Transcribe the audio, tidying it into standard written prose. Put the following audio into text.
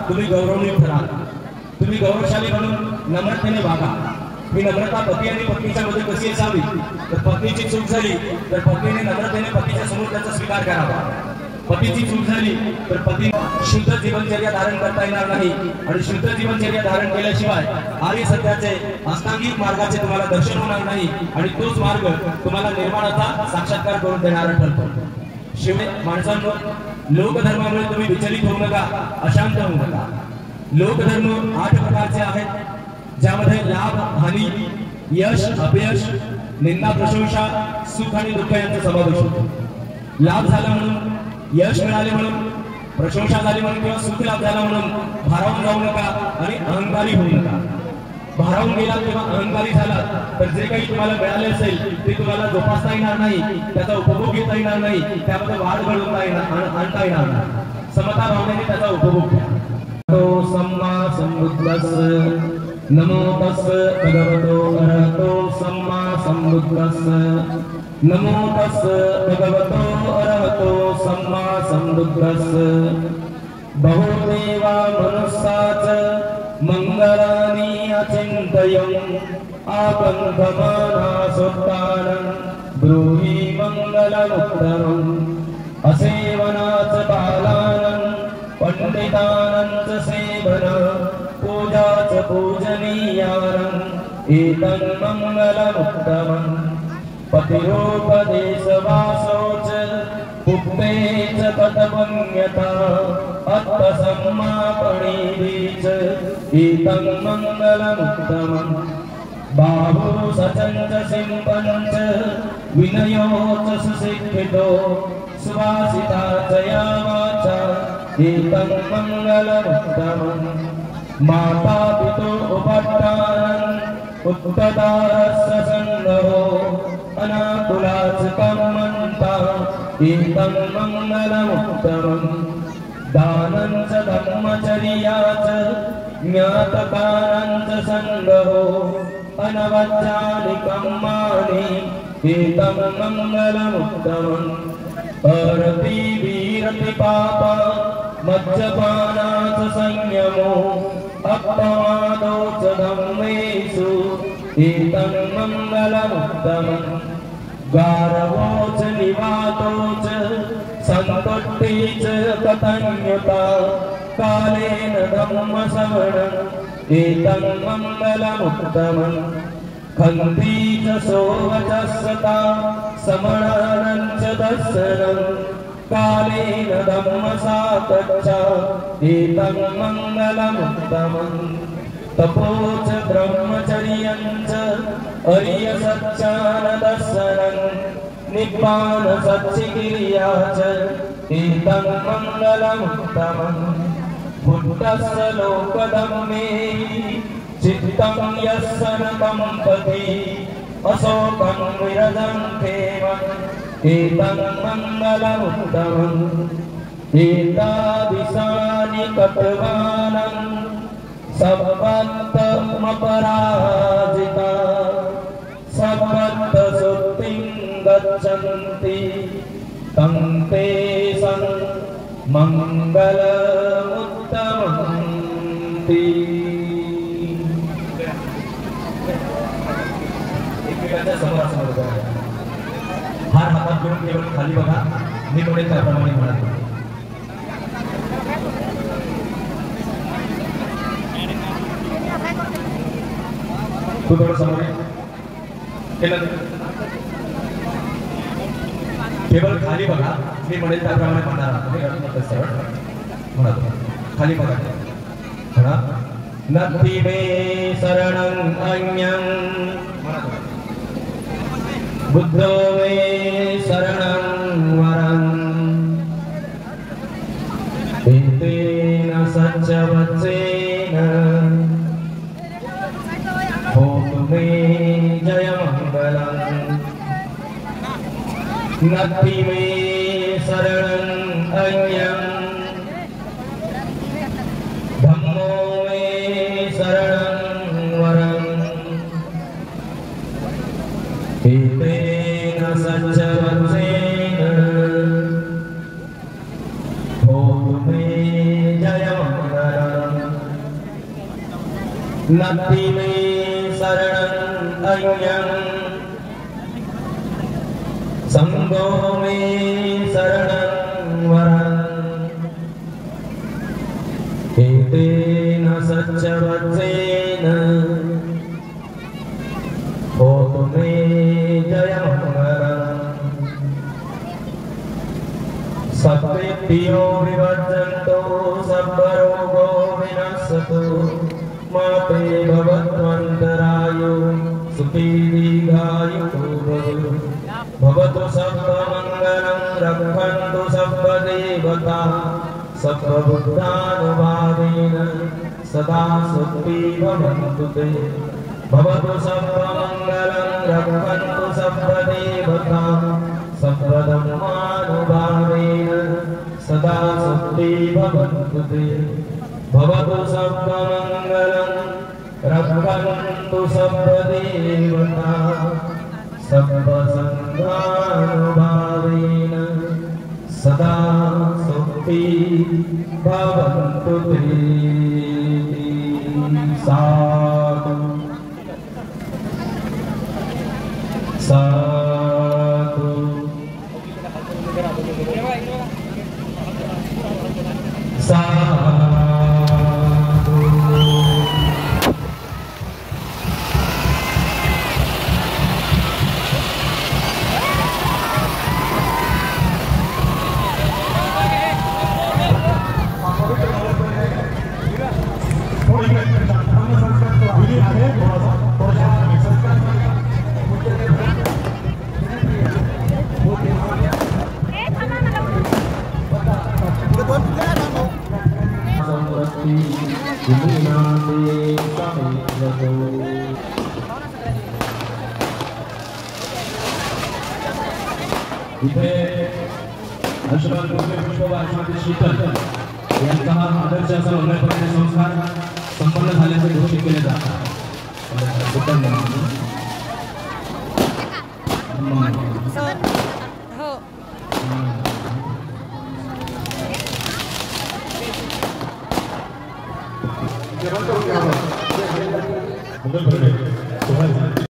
तुम्ही गौरवणीय ठराल। तुम्ही गौरवशाली म्हणून नम्रतेने वागा। ही नम्रता पती आणि पत्नीच्या मध्ये कशी असावी तर पत्नीची चूक झाली तर पत्नीने नम्रतेने पतीच्या समोर त्याचा स्वीकार करावा। पतीची चूक झाली तर पती शुद्ध जीवनचर्या धारण करता येणार नाही आणि शुद्ध जीवनचर्या धारण केल्याशिवाय आर्य सत्याचे अष्टांगिक मार्गाचे तुम्हाला दर्शन होणार नाही आणि तोच मार्ग तुम्हाला निर्वाणाचा साक्षात्कार करून देणारा ठरतो। शिवाय माणसांनो, लोकधर्मामुळे तुम्ही विचलित होऊ नका, अशांत होऊ नका। लोकधर्म 8 प्रकारचे आहेत, ज्यामध्ये लाभ हानी, यश अपयश, निंदा प्रशंसा, सुख आणि दुःख यांचा समावेश होतो। लाभ झाला म्हणून, यश मिळाले म्हणून, प्रशंसा झाली म्हणून किंवा सुख लाभ झाला म्हणून भारावून जाऊ नका आणि अहंकारी होऊ नका। भारावून गेला किंवा अहंकारी झाला तर जे काही तुम्हाला मिळाले असेल ते तुम्हाला जोपासता येणार नाही, त्याचा उपभोग घेता येणार नाही, त्यामध्ये वाढ घडवता येणार आणता येणार नाही। समता भावनेने त्याचा उपभोग घ्या। तो सम्मा संबुद्धस्स नमो तस्स भगवतो अरहतो सम्मा संबुद्धस्स नमो तस्स भगवतो अरहतो सम्मा संबुद्धस्स। बहुदेवा मनुष्याच मंगलानि अचिन्तयन् आपन्थमाना सोत्तानं ब्रूहि मंगलमुत्तमम्। असेवनाच बालानं पंडितानं च सेवनं पूजाच पूजनीयानं एतं मंगलमुत्तमम्। पतिरोपदेश वासोच पुप्ते च तत्पुण्यता अत्तसम्मापणीच एतं मंगलमुत्तमम्। बाहु सचंच सिंपंच विनयोच सुशिक्षितो सुवासिता च या वाचा एतं मंगलमुत्तमम्। माता पितो उपट्टानं उत्तदारस्य संगहो अनाकुलाच कम्मन्ता एतं मंगलमुत्तमम्। दानं च धम्मचर्याच ज्ञातकानं च संगहो अनवज्जानि कम्मानि एतं मंगलमुत्तमम्। अरति वीरति पापा मज्जपानाच संयमो अपमादो च धम्मेषु एतं मंगलमुत्तमम्। गारवो च निवातो च संतुष्टि च ततन्युता कालेन धम्मश्रवणम् एतं मंगलमुत्तमम्। खन्ति च सोवचस्सता समणानं च दर्शनं कालेन धम्मसाकच्छा एतं मंगलमुत्तमम्। तपो च ब्रह्मचर्यं च अर्यसच्चान दर्शनं निब्बान सच्चिक्रिया च एतं मंगलमुत्तमम्। बुद्धस्य लोकधम्मे चित्तं यस्य न कंपति अशोकं विरजं खेमं एतं मंगलमुत्तमम्। एतादृशानि कट्वानं सपत्तमपराजिता सपत्तसुप्तिं गच्छन्ति तं तेषां मंगलमुत्तमम्। एकमेकांच्या समोरासमोर हार हातात घेऊन केवळ खाली बघा, मी म्हणेन त्याप्रमाणे म्हणा। तू थोडं समोर केलं केवळ खाली बघा, मी म्हणेन त्याप्रमाणे म्हणणार। म्हणा खाली बघा, म्हणा नत्ति मे शरणं अन्यं बुद्धो मे शरणं वरम्। एतेन सच्चवच्चेन होतु मे जयमङ्गलम्। नत्ति मे शरणं अन्यं धम्मो मे शरणं वरम्। एतेन सच्चवच्चेन होतु मे जयमङ्गलम्। नत्ति मे शरणं अन्यं संगो मे शरणं वरम् एतेन सच्चवत्सेन होतु मे जयमङ्गलम् सत्तेभ्यो विवर्जन्तो सर्वरोगो विनश्यतु माते भवत्वन्तरायो सुखी दीर्घायुः भवतु सर्वमङ्गलं रक्षन्तु सर्वदेवता सर्वभूतानुभावेन सदा सुखी भवन्तु ते भवतु सर्वमङ्गलं रक्षन्तु सर्वदेवता सर्वधर्मानुभावेन सदा सुखी भवन्तु ते भवतु सर्वमङ्गलं रक्षन्तु सर्वदेवता सर्वसङ्घानुभावेन सदा सुखी भवन्तु ते साधु साधु साधु इथे आशीर्वाद पुष्पवाचनातील शीतल यांचा हा आदर्श असा लग्नपणाचे संस्कार संपन्न झाल्याचे घोषित केले जातात. हो